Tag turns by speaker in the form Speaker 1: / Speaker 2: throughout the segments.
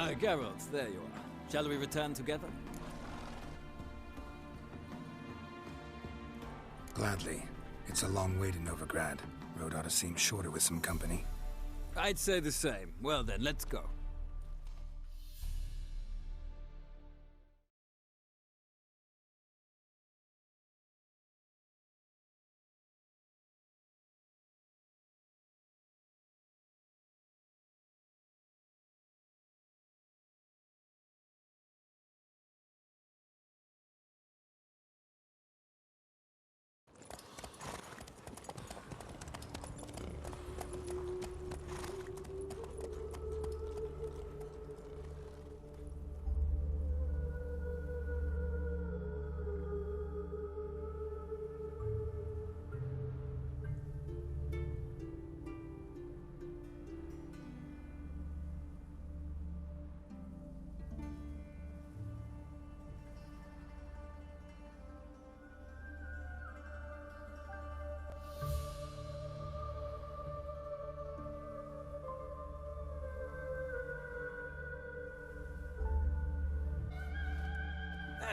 Speaker 1: Ah, Geralt, there you are. Shall we return together?
Speaker 2: Gladly. It's a long way to Novigrad. Road ought to seem shorter with some company.
Speaker 1: I'd say the same. Well then, let's go.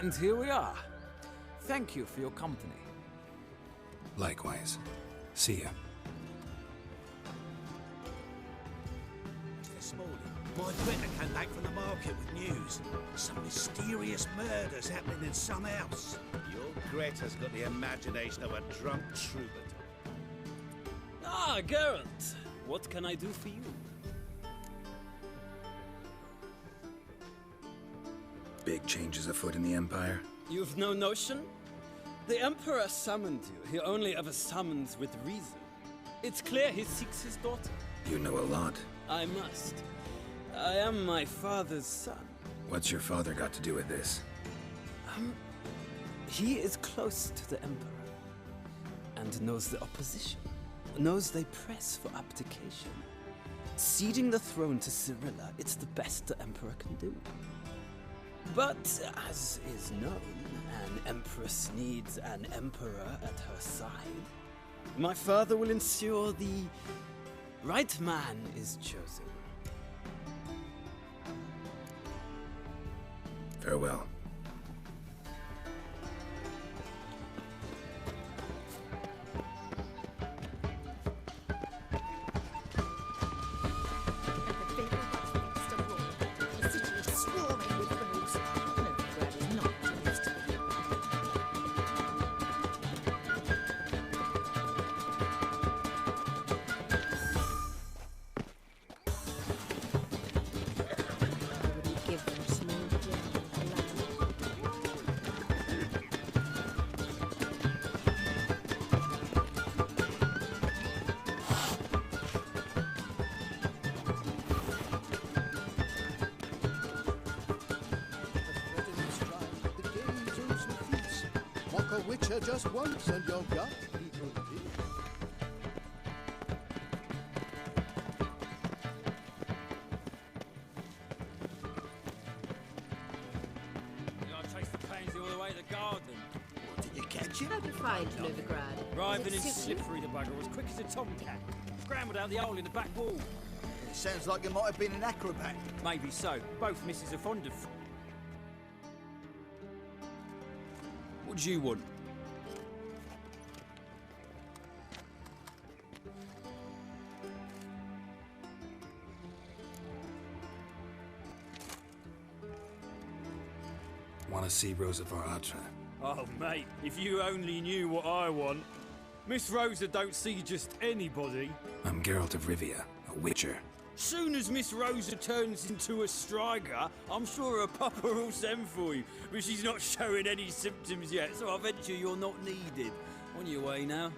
Speaker 1: And here we are. Thank you for your company.
Speaker 2: Likewise. See ya.
Speaker 3: This morning, my Greta came back from the market with news. Some mysterious murders happening in some house.
Speaker 4: Your Greta's got the imagination of a drunk troubadour.
Speaker 1: Ah, Geralt. What can I do for you?
Speaker 2: Big changes afoot in the Empire.
Speaker 1: You've no notion? The Emperor summoned you. He only ever summons with reason. It's clear he seeks his daughter.
Speaker 2: You know a lot.
Speaker 1: I must. I am my father's son.
Speaker 2: What's your father got to do with this?
Speaker 1: He is close to the Emperor. And knows the opposition. Knows they press for abdication. Ceding the throne to Cyrilla, it's the best the Emperor can do. But, as is known, an empress needs an emperor at her side. My father will ensure the right man is chosen.
Speaker 2: Farewell.
Speaker 5: Witcher just once and you've got people here.
Speaker 1: I chased the pansy all the way to the garden.
Speaker 3: What, did you catch him?
Speaker 6: How'd you find Novigrad?
Speaker 1: Writhing in
Speaker 6: Is it
Speaker 1: slippery, the bugger, as quick as a tomcat. Scrambled out the hole in the back wall.
Speaker 3: It sounds like you might have been an acrobat.
Speaker 1: Maybe so. Both misses are fond of... What do you want?
Speaker 2: Want to see Rosa Varatra?
Speaker 1: Oh, mate, if you only knew what I want. Miss Rosa don't see just anybody.
Speaker 2: I'm Geralt of Rivia, a Witcher.
Speaker 1: Soon as Miss Rosa turns into a striker, I'm sure her papa will send for you. But she's not showing any symptoms yet, so I venture you're not needed. On your way now.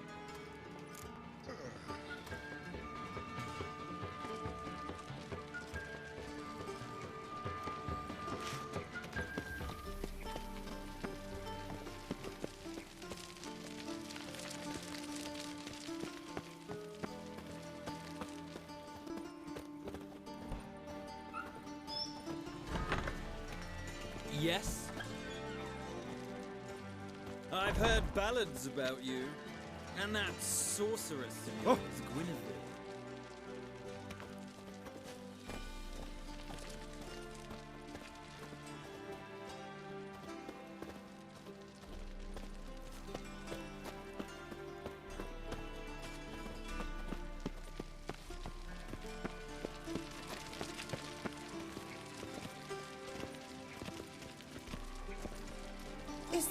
Speaker 1: Yes? I've heard ballads about you. And that sorceress of yours, Guinevere.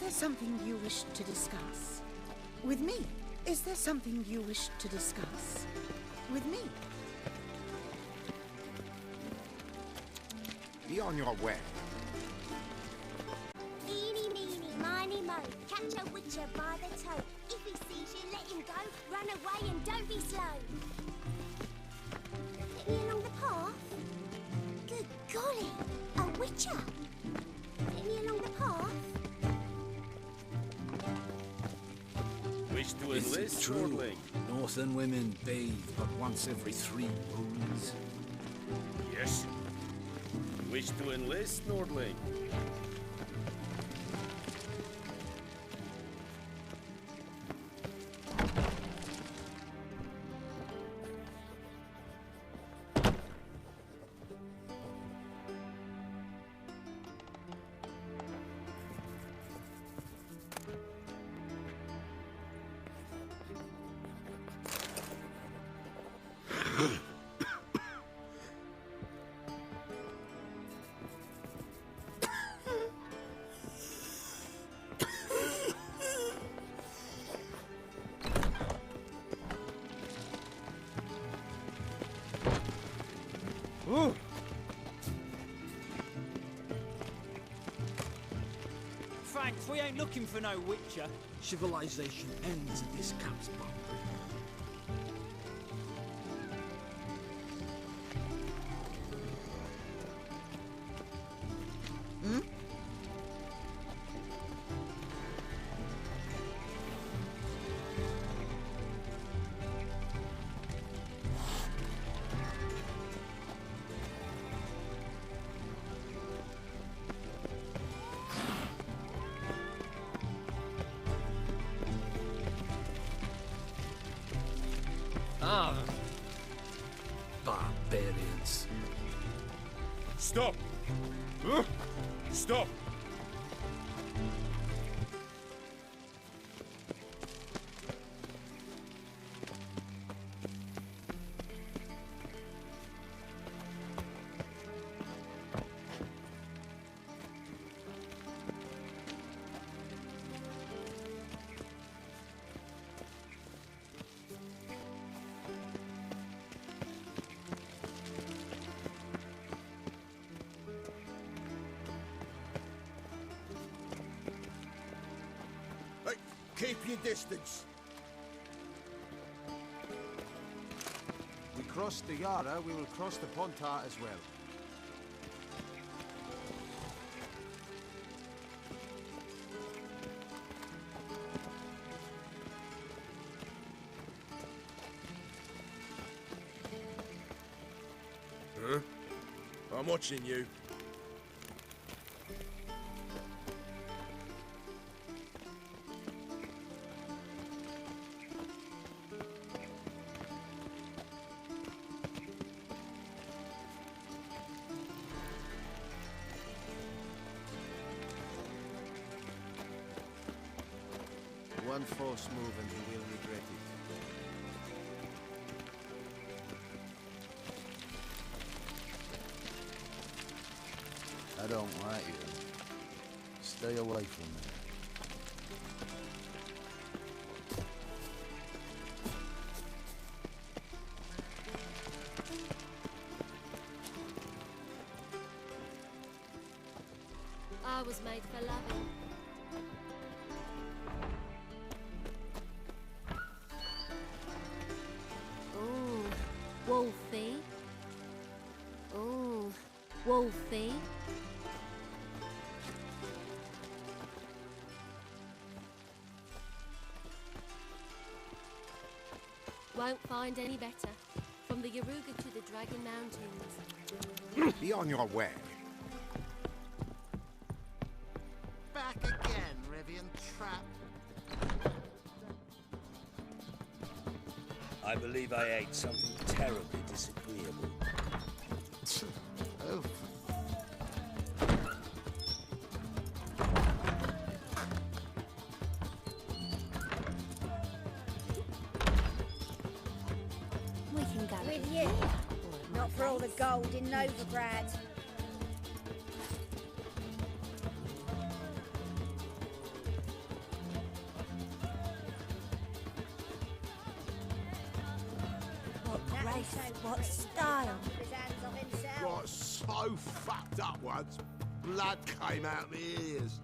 Speaker 6: there something you wish to discuss? With me? Is there something you wish to discuss? With me?
Speaker 2: Be on your way.
Speaker 7: Eeny, meeny, miny, mo. Catch a witcher by the toe. If he sees you, let him go. Run away and don't be slow. Get me along the path? Good golly, a witcher. Get me along the path?
Speaker 4: Wish to enlist, Lordling?
Speaker 3: Northern women bathe but once every 3 moons.
Speaker 4: Yes. Wish to enlist, Nordling?
Speaker 8: Thanks, we ain't looking for no witcher. Civilization ends at this camp's boundary.
Speaker 3: Ah, barbarians.
Speaker 4: Stop! Stop!
Speaker 5: Keep your distance.
Speaker 9: We crossed the Yara, we will cross the Pontar as well.
Speaker 5: Huh? I'm watching you.
Speaker 9: One false move and you will regret it. I don't like you. Stay away from me.
Speaker 7: I was made for loving. Ooh, Wolfie. Ooh, Wolfie. Won't find any better. From the Yaruga to the Dragon Mountains.
Speaker 2: Be on your way.
Speaker 9: Back again, Rivian trap.
Speaker 4: I believe I ate something terribly disagreeable.
Speaker 9: Oh.
Speaker 7: We can go
Speaker 10: With you. Not for all the gold in Novigrad.
Speaker 7: grace, what style.
Speaker 10: His hands off himself.
Speaker 3: Got so fucked up once, blood came out my ears.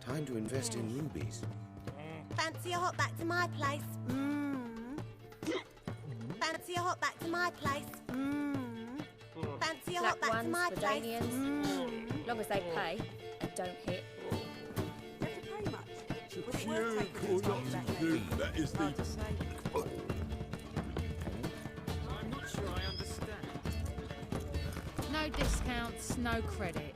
Speaker 11: Time to invest in rubies.
Speaker 7: Fancy a hop back to my place? Fancy a hop back to my place? Fancy a hop
Speaker 10: Black
Speaker 7: back to
Speaker 10: ones,
Speaker 7: my place?
Speaker 10: Redanians. Long as they pay and don't hit.
Speaker 5: That is the...
Speaker 8: I'm not sure I understand.
Speaker 12: No discounts, no credit.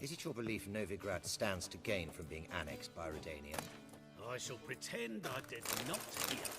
Speaker 11: Is it your belief Novigrad stands to gain from being annexed by Redania?
Speaker 3: I shall pretend I did not hear that.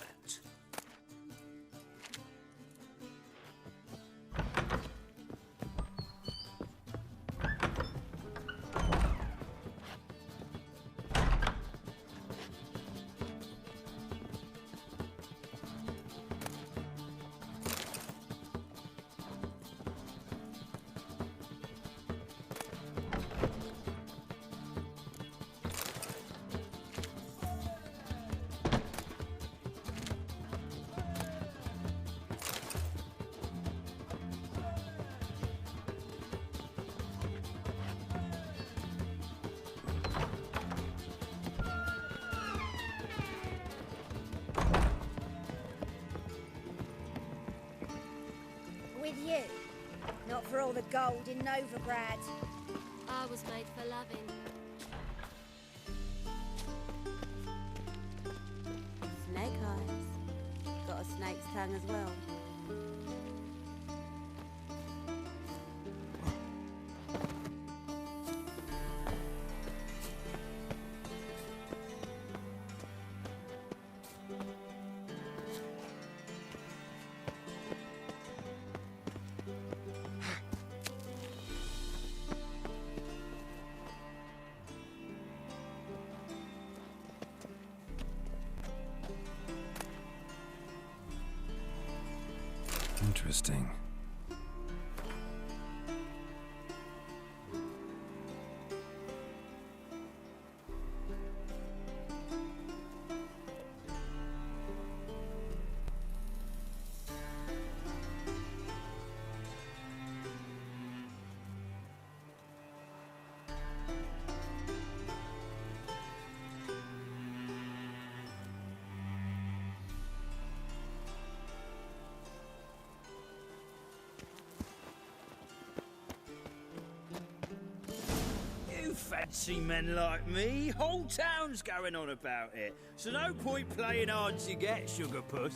Speaker 10: With you. Not for all the gold in Novigrad.
Speaker 7: I was made for loving. Snake eyes. Got a snake's tongue as well.
Speaker 2: Interesting.
Speaker 4: Fancy men like me, whole town's going on about it. So no point playing hard to get, sugar puss.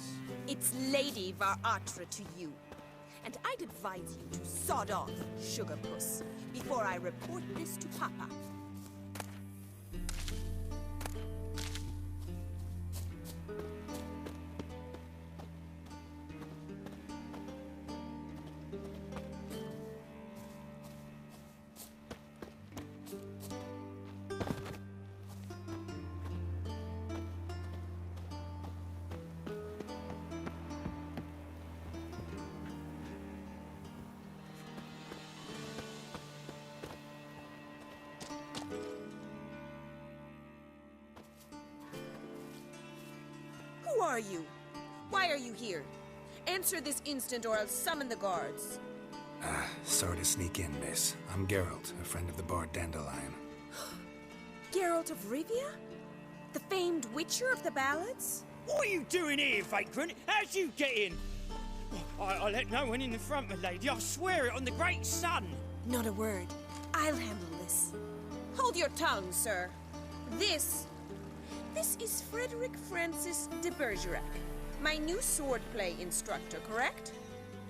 Speaker 6: It's Lady Varatra to you. And I'd advise you to sod off, sugar puss, before I report this to Papa. Who are you? Why are you here? Answer this instant or I'll summon the guards.
Speaker 2: Sorry to sneak in, miss. I'm Geralt, a friend of the bard Dandelion.
Speaker 6: Geralt of Rivia? The famed witcher of the ballads?
Speaker 8: What are you doing here, vagrant? How'd you get in? I let no one in the front, my lady. I swear it on the great sun.
Speaker 6: Not a word. I'll handle this. Hold your tongue, sir. This is Frederick Francis de Bergerac, my new swordplay instructor, correct?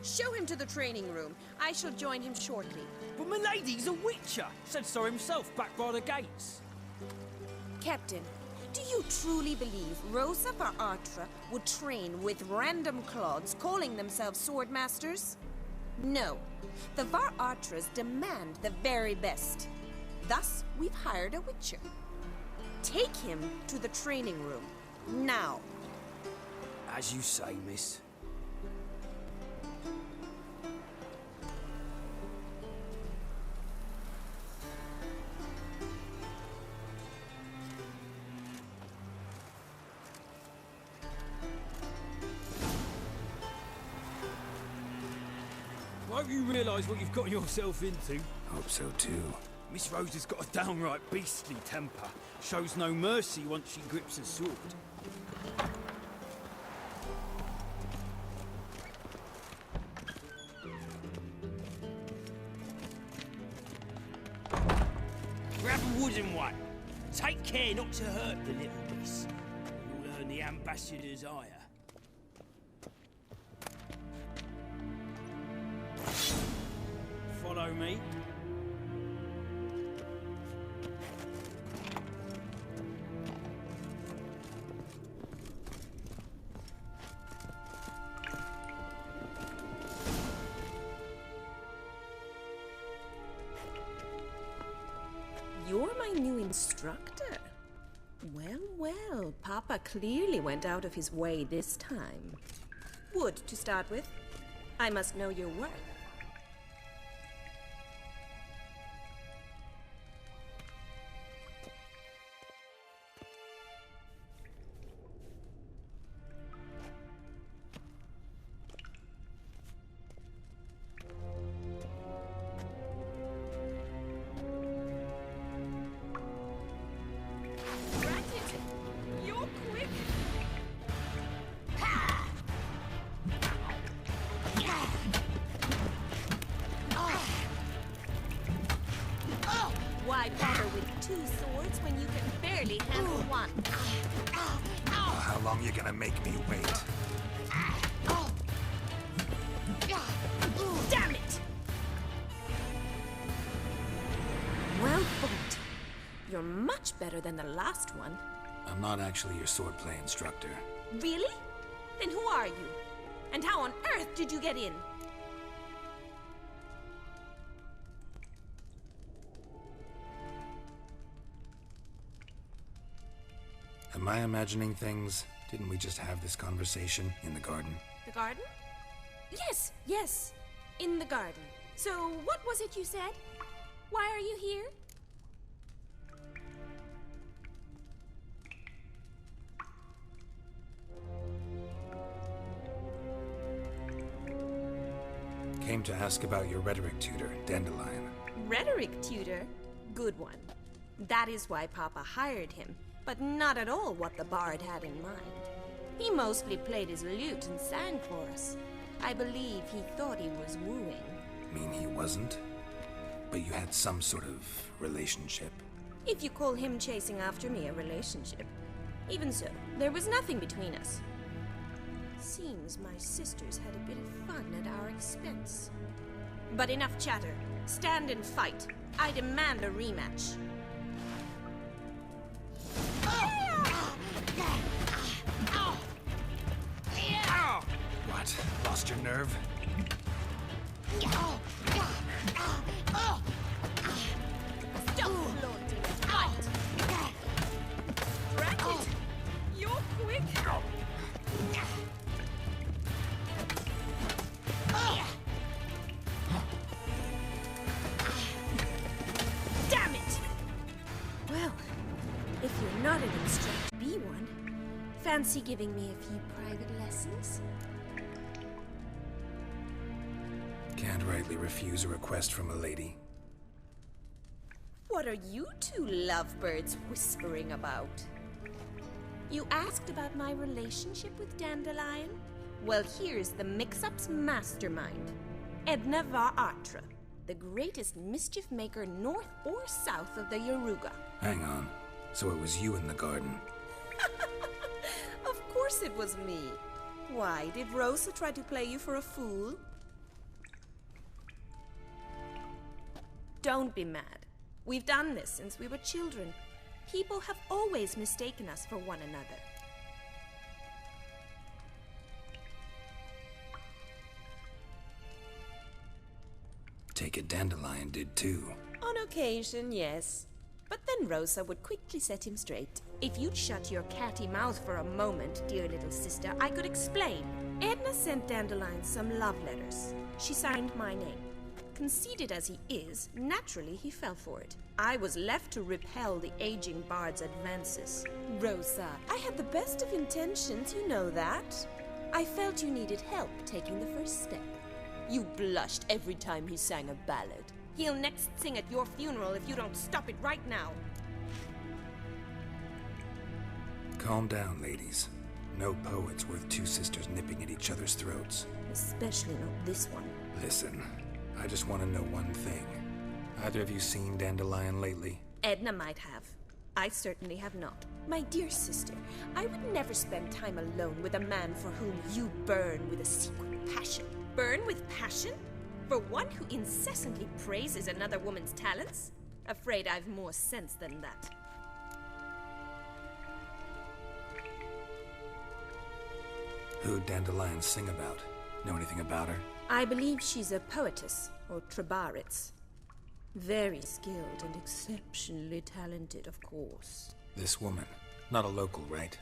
Speaker 6: Show him to the training room. I shall join him shortly.
Speaker 8: But my lady's a witcher. Said so himself back by the gates.
Speaker 6: Captain, do you truly believe Rosa Varatra would train with random clods calling themselves sword masters? No. The Varatras demand the very best. Thus, we've hired a witcher. Take him to the training room. Now.
Speaker 4: As you say, miss. Won't you realise what you've got yourself into?
Speaker 2: Hope so too.
Speaker 4: Miss Rose has got a downright beastly temper. Shows no mercy once she grips a sword. Grab a wooden one. Take care not to hurt the little miss. You'll earn the ambassador's ire. Follow me.
Speaker 6: You're my new instructor. Well, well, Papa clearly went out of his way this time. Wood, to start with. I must know your worth. Why bother with two swords when you can barely handle one?
Speaker 2: How long you gonna make me wait?
Speaker 6: Damn it! Well fought. You're much better than the last one.
Speaker 2: I'm not actually your swordplay instructor.
Speaker 6: Really? Then who are you? And how on earth did you get in?
Speaker 2: Am I imagining things? Didn't we just have this conversation in the garden?
Speaker 6: The garden? Yes, yes. In the garden. So, what was it you said? Why are you here?
Speaker 2: Came to ask about your rhetoric tutor, Dandelion.
Speaker 6: Rhetoric tutor? Good one. That is why Papa hired him, but not at all what the bard had in mind. He mostly played his lute and sang for us. I believe he thought he was wooing.
Speaker 2: Mean he wasn't? But you had some sort of relationship?
Speaker 6: If you call him chasing after me a relationship. Even so, there was nothing between us. Seems my sisters had a bit of fun at our expense. But enough chatter. Stand and fight. I demand a rematch.
Speaker 2: What? Lost your nerve?
Speaker 6: Stop flaunting. Fight! Drat it! You're quick! Damn it! Well, if you're not an instructor, be one. Fancy giving me a few private lessons?
Speaker 2: Can't rightly refuse a request from a lady.
Speaker 6: What are you two lovebirds whispering about? You asked about my relationship with Dandelion? Well, here's the mix-up's mastermind. Edna Va Atra, the greatest mischief maker north or south of the Yaruga.
Speaker 2: Hang on. So it was you in the garden?
Speaker 6: Of course it was me. Why, did Rosa try to play you for a fool? Don't be mad. We've done this since we were children. People have always mistaken us for one another.
Speaker 2: Take it Dandelion did too.
Speaker 6: On occasion, yes. But then Rosa would quickly set him straight. If you'd shut your catty mouth for a moment, dear little sister, I could explain. Edna sent Dandelion some love letters. She signed my name. Conceited as he is, naturally he fell for it. I was left to repel the aging bard's advances. Rosa, I had the best of intentions, you know that. I felt you needed help taking the first step. You blushed every time he sang a ballad. He'll next sing at your funeral if you don't stop it right now.
Speaker 2: Calm down, ladies. No poet's worth two sisters nipping at each other's throats.
Speaker 6: Especially not this one.
Speaker 2: Listen, I just want to know one thing. Either of you seen Dandelion lately?
Speaker 6: Edna might have. I certainly have not. My dear sister, I would never spend time alone with a man for whom you burn with a secret passion. Burn with passion? For one who incessantly praises another woman's talents? Afraid I've more sense than that.
Speaker 2: Who'd Dandelion sing about? Know anything about her?
Speaker 6: I believe she's a poetess, or trabaritz. Very skilled and exceptionally talented, of course.
Speaker 2: This woman. Not a local, right?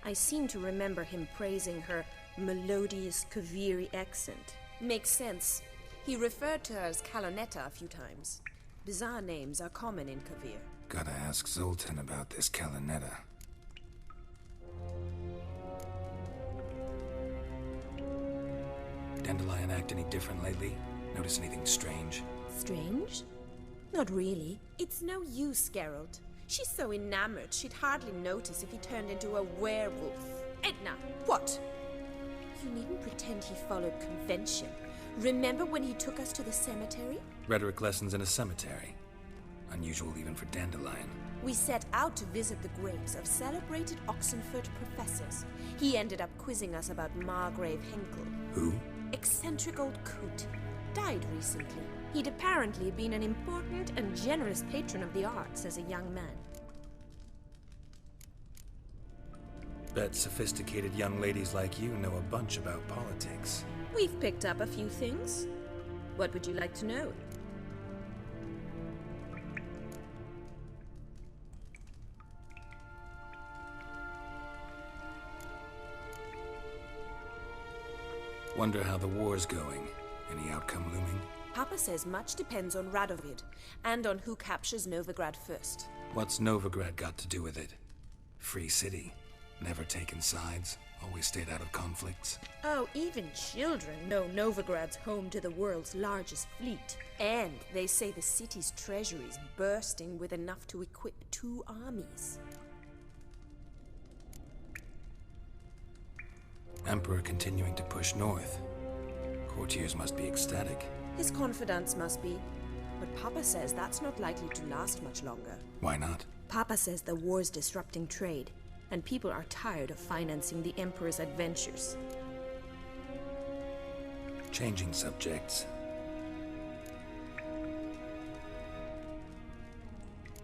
Speaker 6: I seem to remember him praising her melodious Kaviri accent. Makes sense. He referred to her as Calonetta a few times. Bizarre names are common in Kavir.
Speaker 2: Gotta ask Zoltan about this Calonetta. Dandelion act any different lately? Notice anything strange?
Speaker 6: Strange? Not really. It's no use, Geralt. She's so enamored she'd hardly notice if he turned into a werewolf. Edna, what? You needn't pretend he followed convention. Remember when he took us to the cemetery?
Speaker 2: Rhetoric lessons in a cemetery. Unusual even for Dandelion.
Speaker 6: We set out to visit the graves of celebrated Oxenford professors. He ended up quizzing us about Margrave Henkel.
Speaker 2: Who?
Speaker 6: Eccentric old coot. Died recently. He'd apparently been an important and generous patron of the arts as a young man.
Speaker 2: Bet sophisticated young ladies like you know a bunch about politics.
Speaker 6: We've picked up a few things. What would you like to know?
Speaker 2: Wonder how the war's going. Any outcome looming?
Speaker 6: Papa says much depends on Radovid, and on who captures Novigrad first.
Speaker 2: What's Novigrad got to do with it? Free city. Never taken sides. Always stayed out of conflicts.
Speaker 6: Oh, even children know Novigrad's home to the world's largest fleet. And they say the city's treasury's bursting with enough to equip 2 armies.
Speaker 2: Emperor continuing to push north. Courtiers must be ecstatic.
Speaker 6: His confidants must be. But Papa says that's not likely to last much longer.
Speaker 2: Why not?
Speaker 6: Papa says the war's disrupting trade, and people are tired of financing the Emperor's adventures.
Speaker 2: Changing subjects.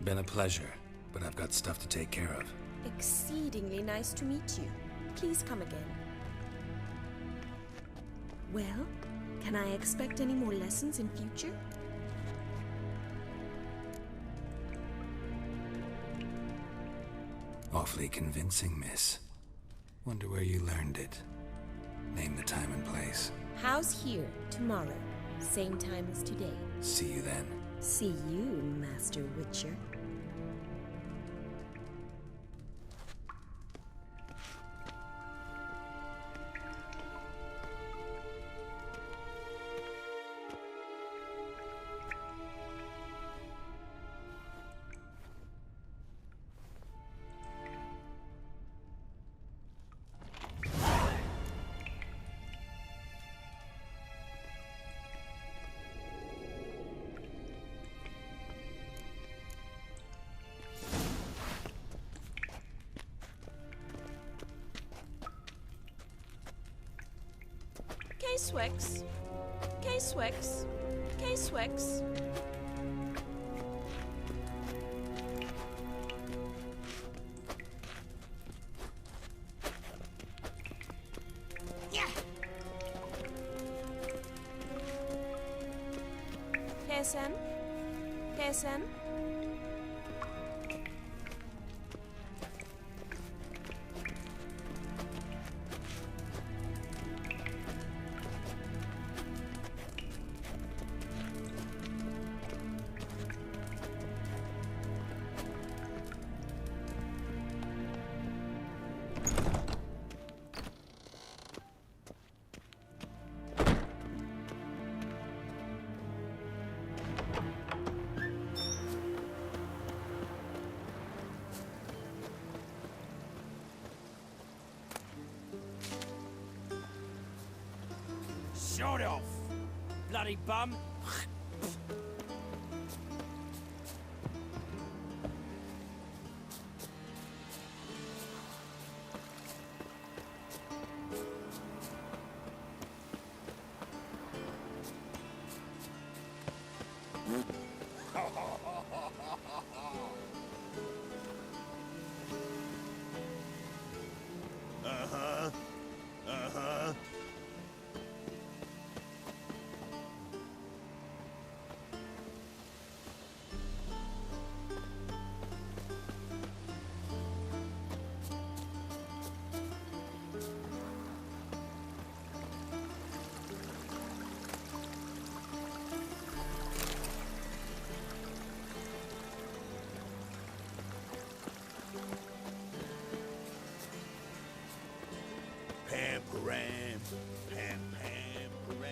Speaker 2: Been a pleasure, but I've got stuff to take care of.
Speaker 6: Exceedingly nice to meet you. Please come again. Well, can I expect any more lessons in future?
Speaker 2: Awfully convincing, miss. Wonder where you learned it. Name the time and place.
Speaker 6: House here, tomorrow. Same time as today.
Speaker 2: See you then.
Speaker 6: See you, Master Witcher. K-Swex. K-Swex. K-Swex. KSN? KSN?
Speaker 8: Shut off! Bloody bum!
Speaker 3: Uh-huh. Uh-huh. Pam-param, pam-pam-param.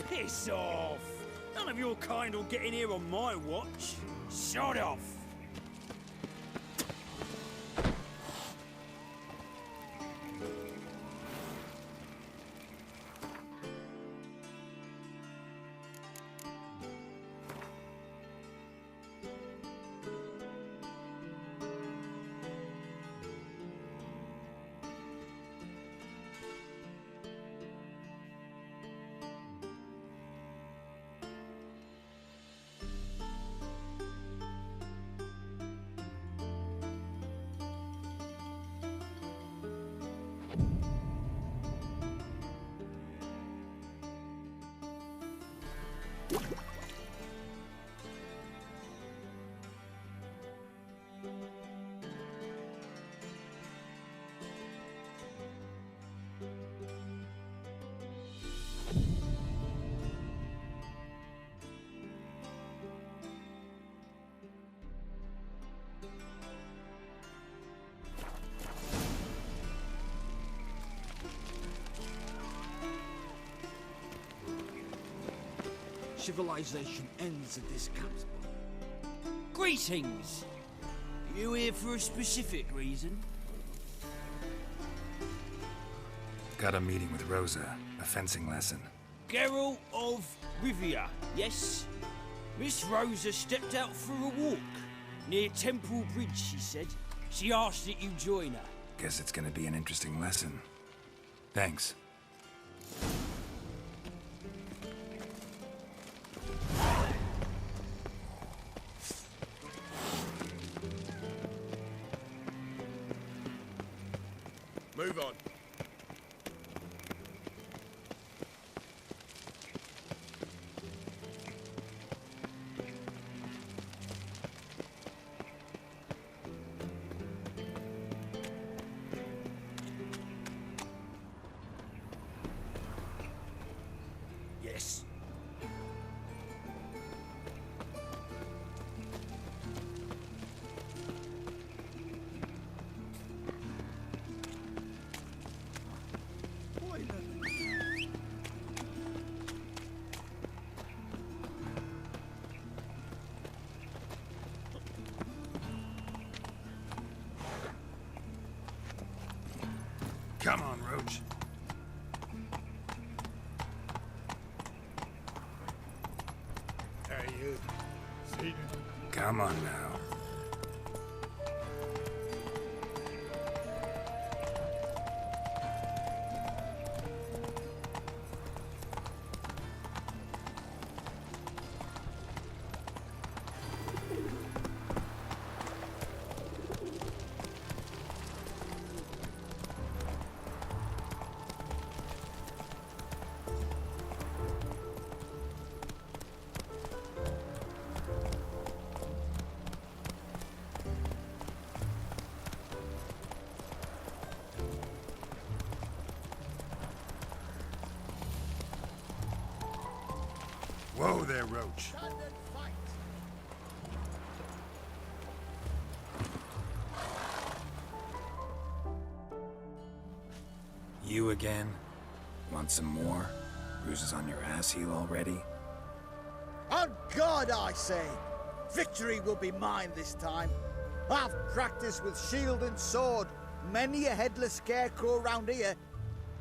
Speaker 8: Piss off! None of your kind will get in here on my watch. Shut off!
Speaker 3: Civilization ends at this capital.
Speaker 8: Greetings! You here for a specific reason?
Speaker 2: Got a meeting with Rosa, a fencing lesson.
Speaker 8: Geralt of Rivia, yes? Miss Rosa stepped out for a walk. Near Temple Bridge, she said. She asked that you join her.
Speaker 2: Guess it's gonna be an interesting lesson. Thanks.
Speaker 5: Move on.
Speaker 3: Yes.
Speaker 2: Come on, Roach.
Speaker 5: Hey, you. Seaton.
Speaker 2: Come on now.
Speaker 5: there, Roach.
Speaker 2: You again? Want some more? Bruises on your ass heel already?
Speaker 13: On God, I say! Victory will be mine this time. I've practiced with shield and sword. Many a headless scarecrow round here.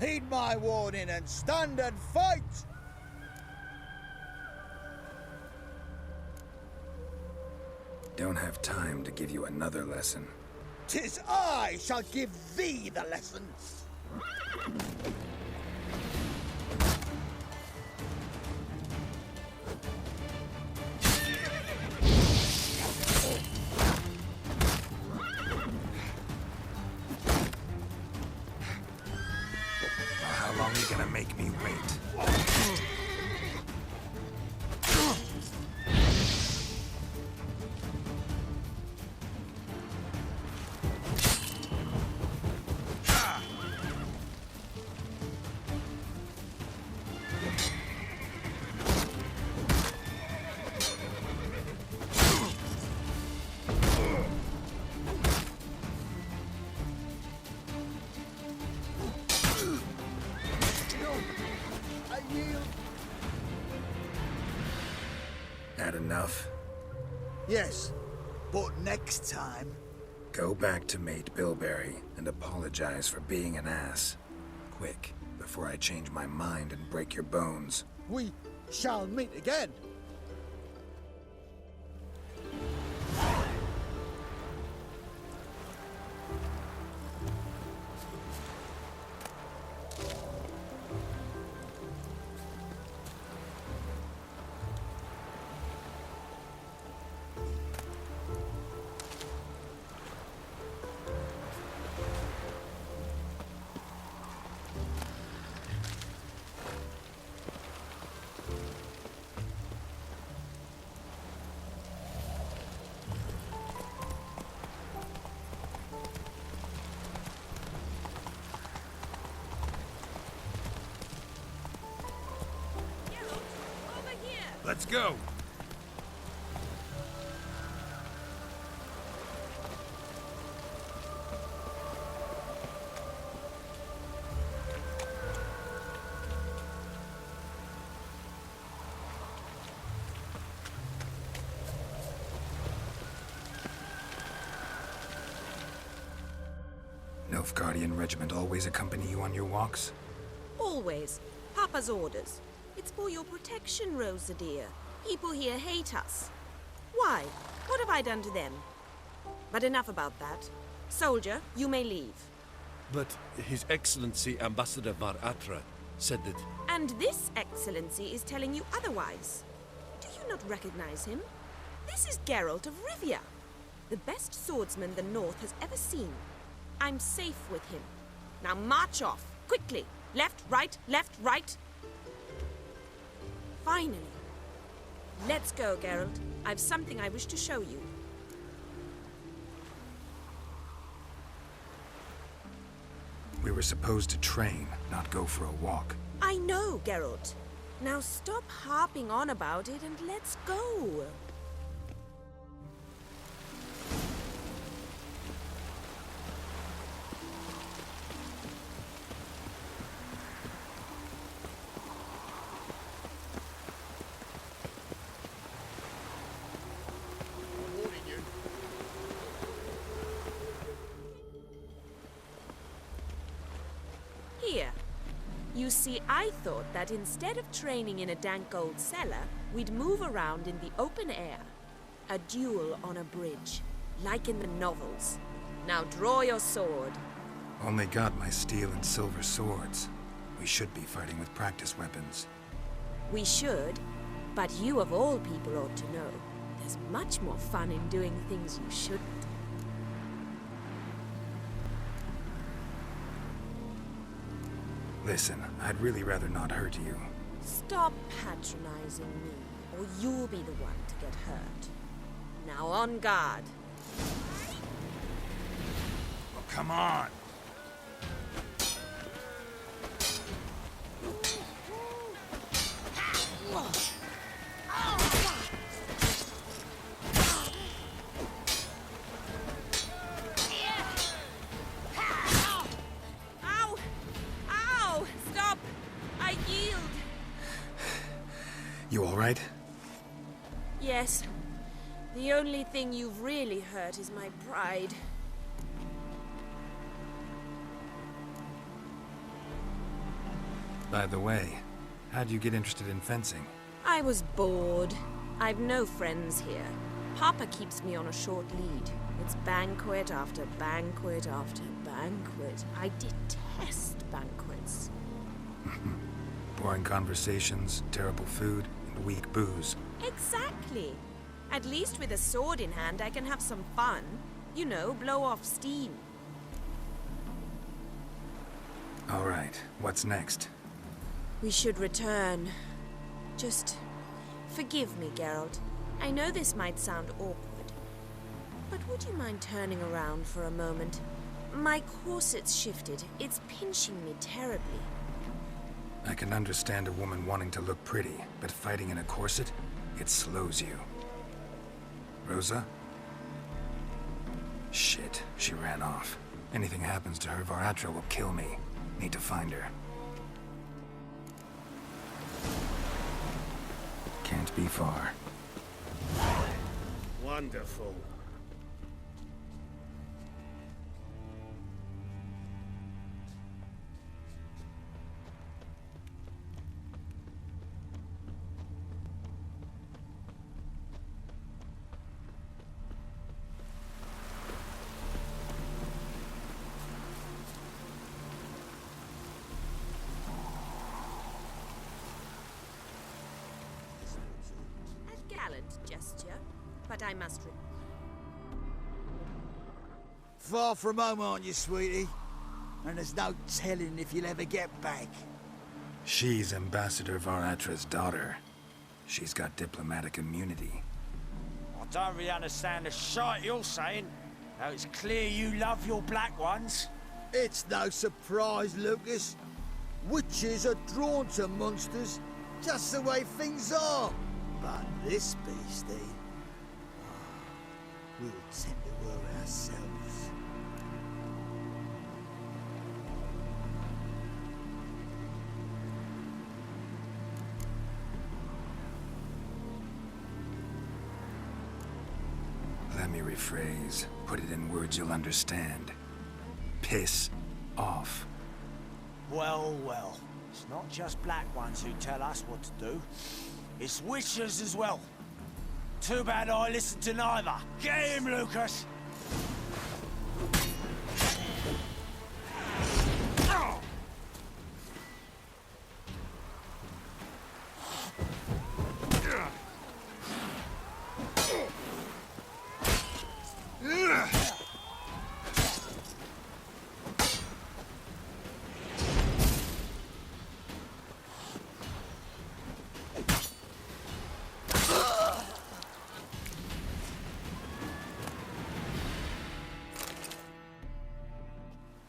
Speaker 13: Heed my warning and stand and fight!
Speaker 2: Don't have time to give you another lesson.
Speaker 13: 'Tis I shall give thee the lesson.
Speaker 2: How long are you gonna make me wait? Had enough?
Speaker 13: Yes, but next time...
Speaker 2: Go back to Mate Bilberry and apologize for being an ass. Quick, before I change my mind and break your bones.
Speaker 13: We shall meet again.
Speaker 5: Let's go.
Speaker 2: Nilfgaardian regiment always accompany you on your walks?
Speaker 6: Always. Papa's orders. It's for your protection, Rosa dear. People here hate us. Why? What have I done to them? But enough about that. Soldier, you may leave.
Speaker 14: But His Excellency Ambassador Var Atra said that...
Speaker 6: And this excellency is telling you otherwise. Do you not recognize him? This is Geralt of Rivia, the best swordsman the North has ever seen. I'm safe with him. Now march off, quickly. Left, right. Finally. Let's go, Geralt. I've something I wish to show you.
Speaker 2: We were supposed to train, not go for a walk.
Speaker 6: I know, Geralt. Now stop harping on about it and let's go. Here. You see, I thought that instead of training in a dank old cellar, we'd move around in the open air. A duel on a bridge, like in the novels. Now draw your sword.
Speaker 2: Only got my steel and silver swords. We should be fighting with practice weapons.
Speaker 6: We should, but you of all people ought to know. There's much more fun in doing things you shouldn't.
Speaker 2: Listen, I'd really rather not hurt you.
Speaker 6: Stop patronizing me, or you'll be the one to get hurt. Now on guard.
Speaker 5: Oh, come on.
Speaker 2: right?
Speaker 6: Yes. The only thing you've really hurt is my pride.
Speaker 2: By the way, how'd you get interested in fencing?
Speaker 6: I was bored. I've no friends here. Papa keeps me on a short lead. It's banquet after banquet after banquet. I detest banquets.
Speaker 2: Boring conversations, terrible food, and weak booze.
Speaker 6: Exactly. At least with a sword in hand, I can have some fun. You know, blow off steam.
Speaker 2: All right, what's next?
Speaker 6: We should return. Just forgive me, Geralt. I know this might sound awkward, but would you mind turning around for a moment? My corset's shifted. It's pinching me terribly.
Speaker 2: I can understand a woman wanting to look pretty, but fighting in a corset, it slows you. Rosa? Shit, she ran off. Anything happens to her, Varatra will kill me. Need to find her. Can't be far.
Speaker 3: Wonderful.
Speaker 6: Gesture, but I must.
Speaker 13: Far from home, aren't you, sweetie? And there's no telling if you'll ever get back.
Speaker 2: She's Ambassador Varatra's daughter. She's got diplomatic immunity.
Speaker 8: I don't really understand the shite you're saying. Now it's clear you love your black ones.
Speaker 13: It's no surprise, Lucas. Witches are drawn to monsters, just the way things are. But this beastie, we'll tend to her ourselves.
Speaker 2: Let me rephrase. Put it in words you'll understand. Piss off.
Speaker 8: Well, well. It's not just black ones who tell us what to do. It's witches as well. Too bad I listened to neither. Get him, Lucas!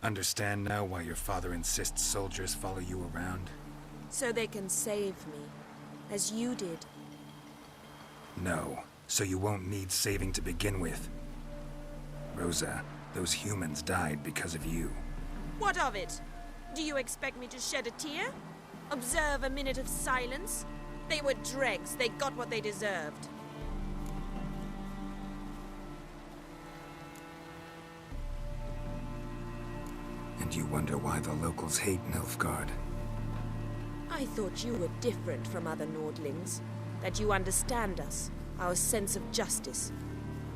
Speaker 2: Understand now why your father insists soldiers follow you around?
Speaker 6: So they can save me, as you did.
Speaker 2: No, so you won't need saving to begin with. Rosa, those humans died because of you.
Speaker 6: What of it? Do you expect me to shed a tear? Observe a minute of silence? They were dregs. They got what they deserved.
Speaker 2: And you wonder why the locals hate Nilfgaard.
Speaker 6: I thought you were different from other Nordlings. That you understand us, our sense of justice.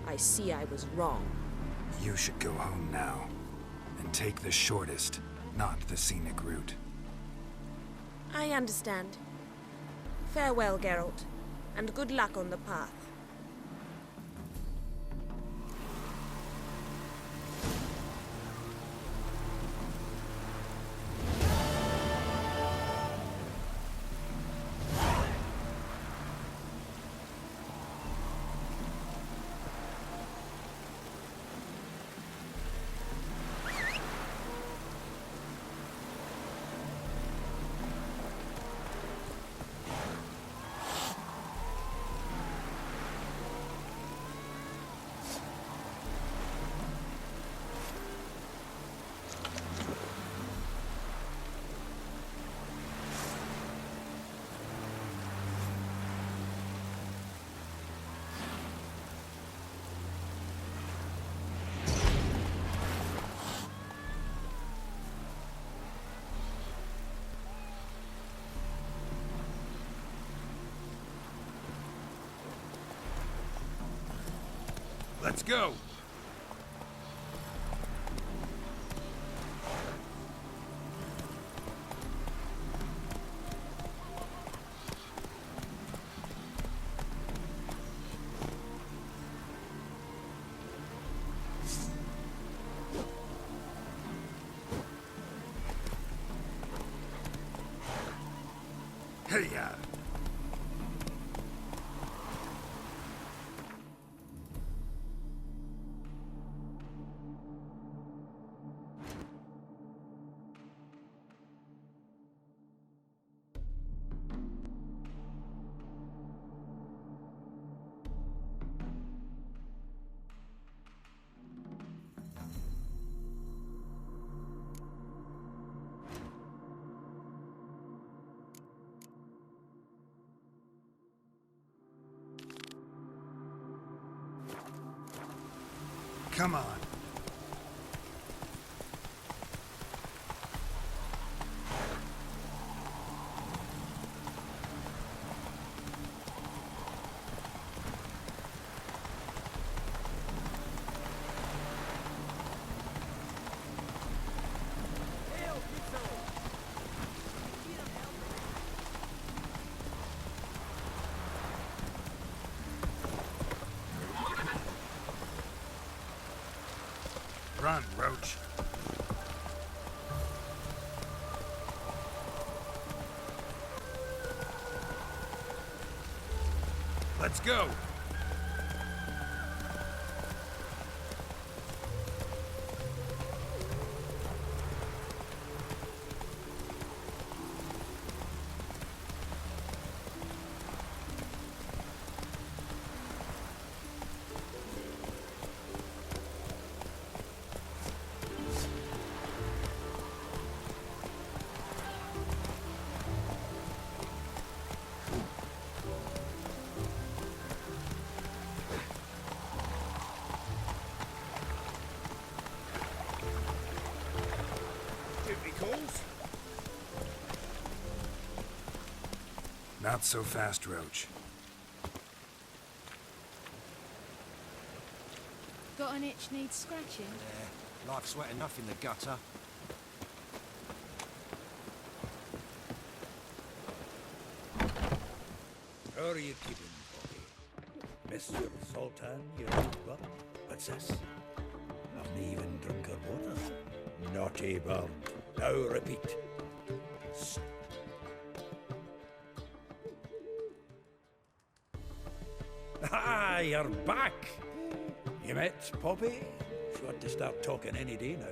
Speaker 6: I see I was wrong.
Speaker 2: You should go home now. And take the shortest, not the scenic route.
Speaker 6: I understand. Farewell, Geralt. And good luck on the path.
Speaker 5: Let's go! Hey-ya! Come on. Run, Roach. Let's go. Not so fast, Roach.
Speaker 12: Got an itch needs scratching?
Speaker 11: Yeah, life's wet enough in the gutter.
Speaker 3: How are you keeping, Bobby? Mr. Sultan, you got? What's this? Haven't even drunk her water. Naughty bird. Now repeat. Ah, you're back! You met Poppy? She ought to start talking any day now.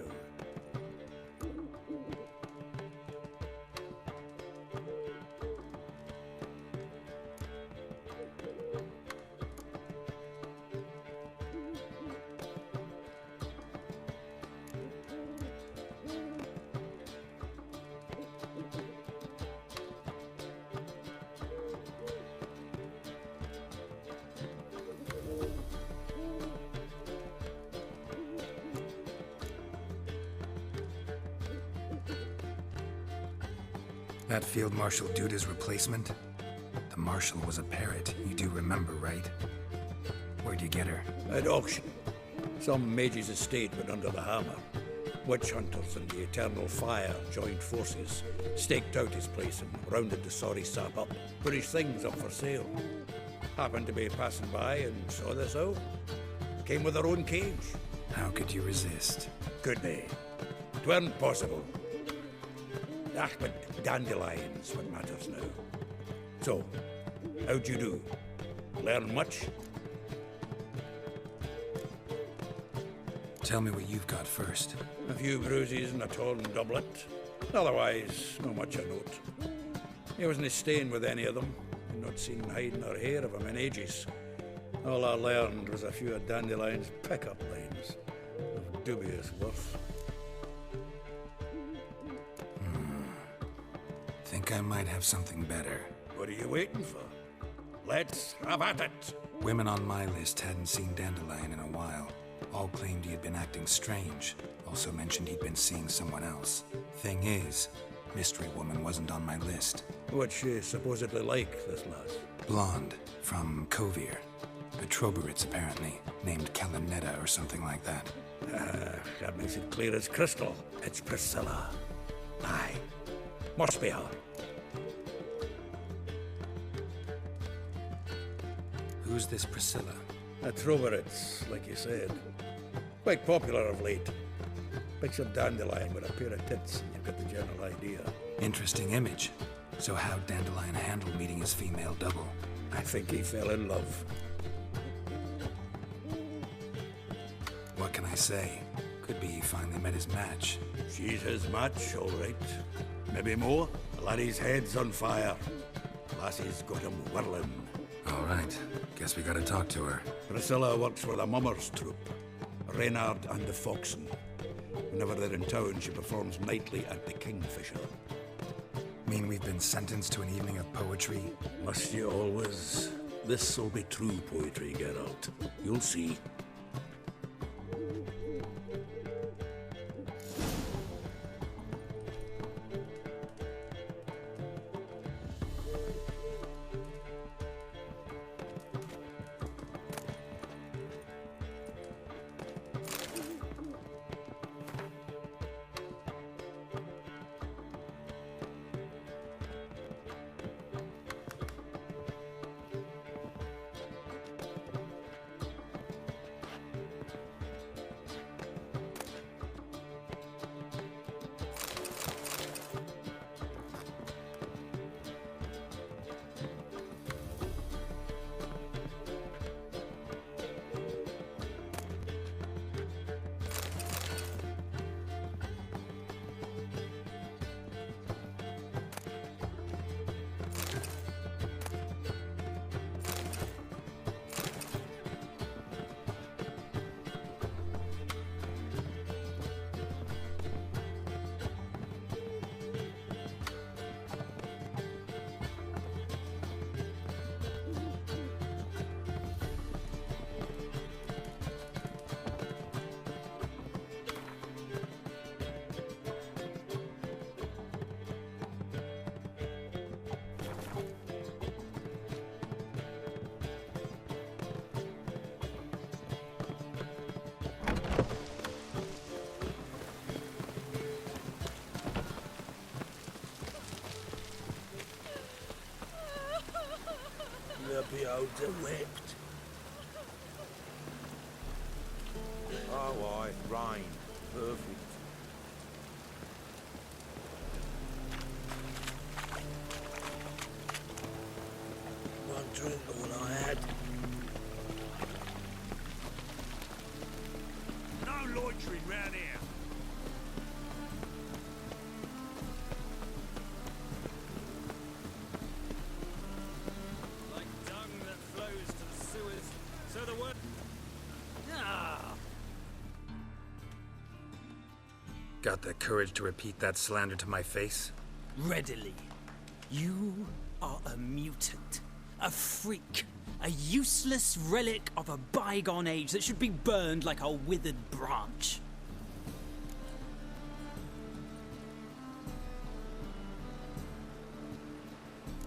Speaker 2: That Field Marshal Duda's replacement? The Marshal was a parrot, you do remember, right? Where'd you get her?
Speaker 3: At auction. Some mage's estate went under the hammer. Witch hunters and the Eternal Fire joined forces, staked out his place and rounded the sorry sap up, put his things up for sale. Happened to be passing by and saw this out. Came with her own cage.
Speaker 2: How could you resist?
Speaker 3: Could be. It weren't possible. Ah, but dandelions what matters now. So, how'd you do? Learn much?
Speaker 2: Tell me what you've got first.
Speaker 3: A few bruises and a torn doublet. Otherwise, not much of note. He wasn't staying with any of them. I'd not seen hiding or hair of him in ages. All I learned was a few of Dandelion's pickup lines of dubious worth.
Speaker 2: Think I might have something better.
Speaker 3: What are you waiting for? Let's have at it!
Speaker 2: Women on my list hadn't seen Dandelion in a while. All claimed he had been acting strange. Also mentioned he'd been seeing someone else. Thing is, Mystery Woman wasn't on my list.
Speaker 3: What's she supposedly like, this lass?
Speaker 2: Blonde, from Kovir. A Troberitz, apparently, named Kalanetta or something like that.
Speaker 3: That makes it clear as crystal. It's Priscilla. Aye. Must be her.
Speaker 2: Who's this Priscilla?
Speaker 3: A Troberitz, like you said. Quite popular of late. Picture Dandelion with a pair of tits, and you've got the general idea.
Speaker 2: Interesting image. So how'd Dandelion handle meeting his female double?
Speaker 3: I think he fell in love.
Speaker 2: What can I say? Could be he finally met his match.
Speaker 3: She's his match, all right. Maybe more. The laddie's head's on fire. Lassie's got him whirling.
Speaker 2: All right. Guess we gotta talk to her.
Speaker 3: Priscilla works for the Mummers troupe. Reynard and the Foxen. Whenever they're in town, she performs nightly at the Kingfisher.
Speaker 2: Mean we've been sentenced to an evening of poetry?
Speaker 3: Must you always? This'll be true poetry, Geralt. You'll see.
Speaker 8: The beholder wept. Oh, aye, rain. Perfect. One drink, all I had.
Speaker 4: No loitering round here.
Speaker 2: Got the courage to repeat that slander to my face?
Speaker 1: Readily. You are a mutant, a freak, a useless relic of a bygone age that should be burned like a withered branch.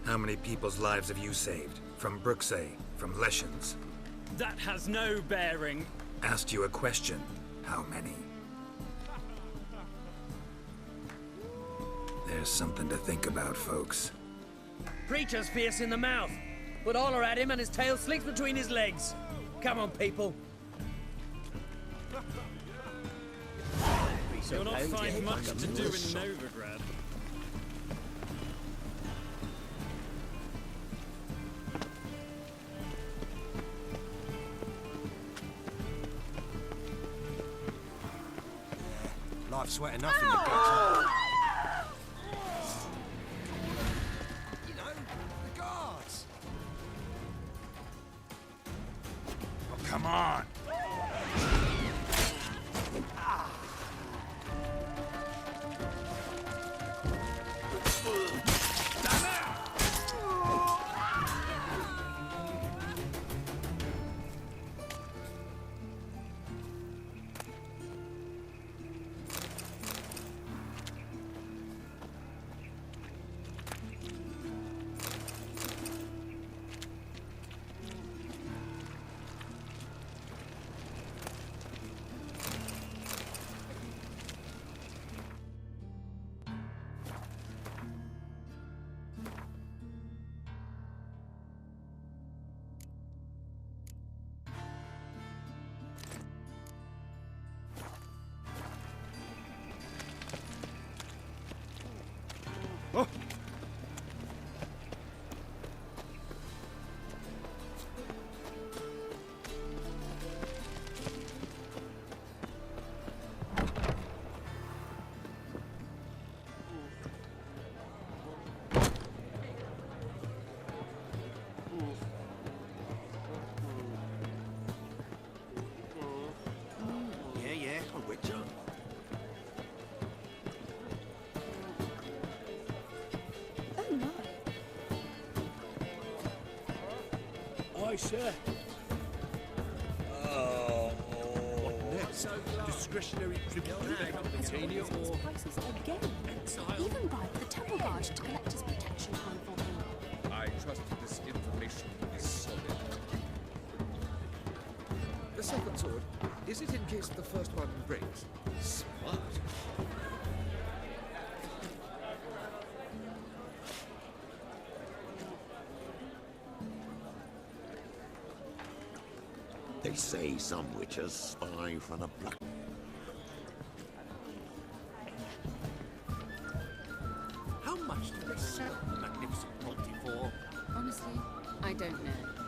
Speaker 2: How many people's lives have you saved? From Bruxay, from Leshens?
Speaker 1: That has no bearing.
Speaker 2: Asked you a question. How many? There's something to think about, folks.
Speaker 15: Creature's fierce in the mouth, but holler at him and his tail slinks between his legs. Come on, people.
Speaker 1: You'll not find much to do in Novigrad.
Speaker 11: Life's sweat enough in the gutter. You know, the guards.
Speaker 5: Oh, come on.
Speaker 14: Witcher.
Speaker 10: Oh no.
Speaker 3: Aye, sir.
Speaker 14: What next? Discretionary tribute to Mesopotamia or
Speaker 16: Prices again. Even bribed the temple guard to collect his protection fund for him.
Speaker 14: I trust this information is solid. The second sword, is it in case the first one breaks? Smart.
Speaker 17: They say some witches spy from the black.
Speaker 14: How much do they sell the magnificent multi for?
Speaker 16: Honestly, I don't know.